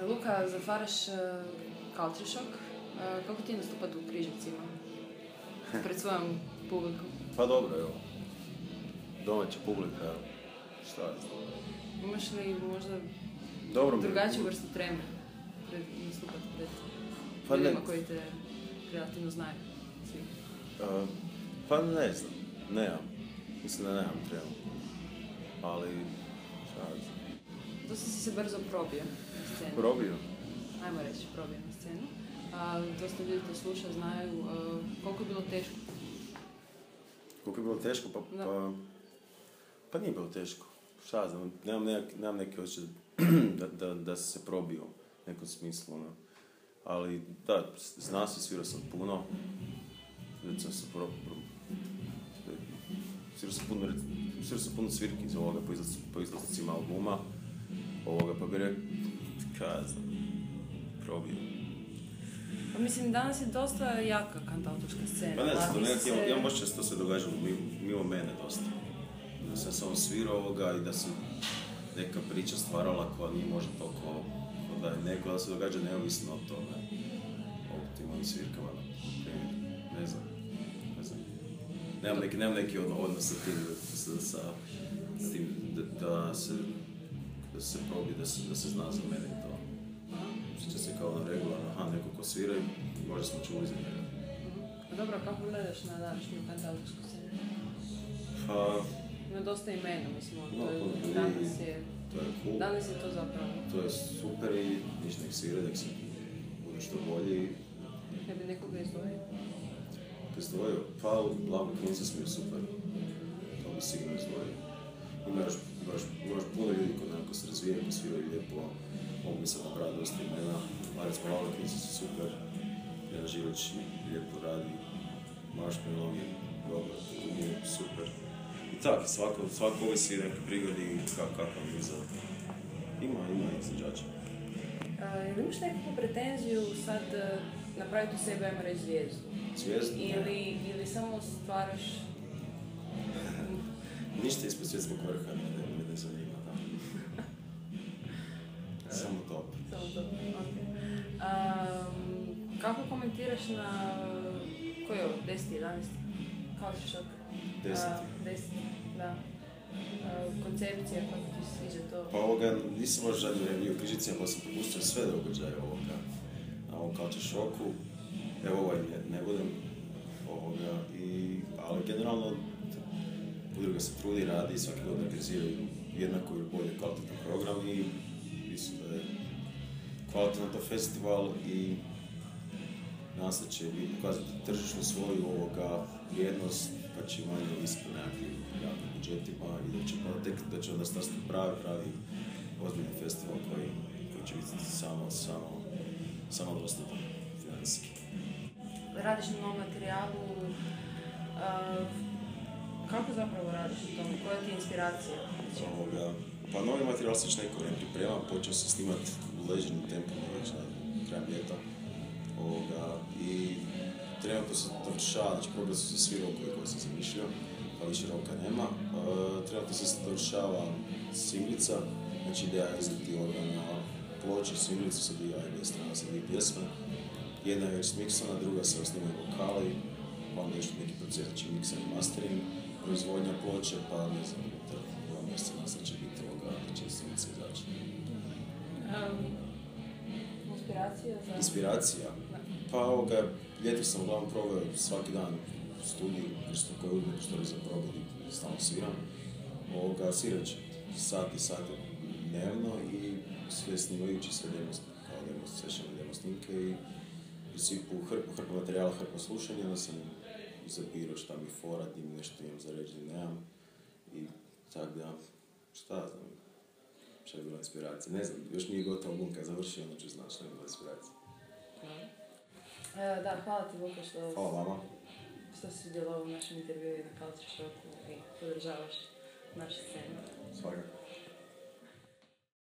Luka, zatvaraš Culture Shock. Kako ti je nastupati u Križevcima? Pred svojom publikom? Pa dobro, evo. Domaća publika, šta je znam. Imaš li možda Dobro, drugačiju vrstu treme nastupati pred ljudima koji te relativno znaju? Svi. Pa ne znam, nemam. Mislim da nemam tremu. Ali, šta je znam. Dosta si se brzo probio na scenu. Probio? Ajmo reći, probio na scenu. Dosta ljudi te sluša, znaju koliko je bilo teško. Koliko je bilo teško? Pa nije bilo teško. Šta znam, nemam neke osjećaj da se probio u nekom smislu. Ono. Ali da, zna se, svirao sam puno. Recimo sam svirao sam puno svirki iz ovoga po izlaznicima albuma. Pa bi rekao, kaj znam, probio. Pa mislim, danas je dosta jaka kantautorska scena. Pa ne znam, imam osjećaj da se to sve događalo mimo mene dosta. Da sam samo svirao ovoga i da se neka priča stvarala koja nije možda toliko da je neko, da se događa neovisno od toga. O tim ovim svirkama, ne znam. Nemam neki odnos sa tim, s tim da se probi, da se zna za mene i to. Sjeća se kao na regularno, neko ko svira i možda smo čuli za njega. Dobro, kako gledaš na današnju kantautorsku scenu? Pa... Ima dosta imena, mislim, cool. Danas je to zapravo. To je super i ništa nek svira, nek se bude što bolji. Ne bi nekoga izdvojio? Pa u Glavni Princess mi je super. To bi sigurno izdvojio. Ima još puno ljudi koji se razvijaju, koji sviraju lijepo. Mogu bi sad napraviti dosta imena. Recimo Glavni Princess je super. Jana Žiloć lijepo radi. Marš Melon je dobro, je super. I tako, svako ovisi neke prigodi kakav mi za... Ima izvođača. Ili imaš nekakvu pretenziju sad napraviti u sebi, ajmo reći, zvijezdu? Zvijezdu? Ili samo stvaraš... Ništa ispod svjetskog vrha ne zanima, da. Samo top. Okay. Kako komentiraš na... Koji je ovo? 10. 11. Culture Shock? 10. Da. Koncepcija, kako ti se sviđa to? Pa nisam možda žadio reviju u Križicima, pa sam propustio sve događaje na ovom Culture Shocku. Evo ne budem ali generalno udruga se trudi, radi i svaki godin organiziraju jednako ili bolje kvalitetan program i mislim da je kvalitetan to festival i nadam se da će pokazati tržišnu svoju vrijednost, pa će manje ovisiti o nekakvim javnim budžetima i da će onda stati pravi ozbiljni festival koji će biti samo dostatan financijski. Radiš na novom materijalu, kako zapravo radiš u tome? Koja ti je inspiracija? Pa novi materijal se već neko vrijeme pripremam, počeo sam snimati u ležernim tempima već krajem ljeta. I trenutno se dovršava, znači probao su se svi rokovi koje sam zamišljao, pa više roka nema. Trenutno se dovršava singlica, znači ideja je izdati na ploči singlicu sa dvije A i B strana, sa dvije pjesme. Jedna je već smiksana, druga se osnimaju vokali, pa onda još neki proces, znači mikser i mastering, proizvodnja ploče, pa ne znam, 2 mjeseca nasad će biti će singlica izaći. Inspiracija? Pa ljeti sam uglavnom proveo svaki dan u studiju, jer sam koji udne što za probud i stalno sviram. Svirač sati dnevno i sve snimajući sve demo session, demo snimke i u hrpu materijala, hrpu slušanja, onda sam zapirao šta mi fora, di mi nešto imam za reći, nemam. I tako da, šta znam, šta je bila inspiracija. Ne znam, još nije gotov album kad završi, onda ću znati šta je bila inspiracija. Da, hvala ti Luka hvala vama. Što si sudjelovao u našem intervjuu na Culture Shocku i podržavaš našu scenu. Svakako.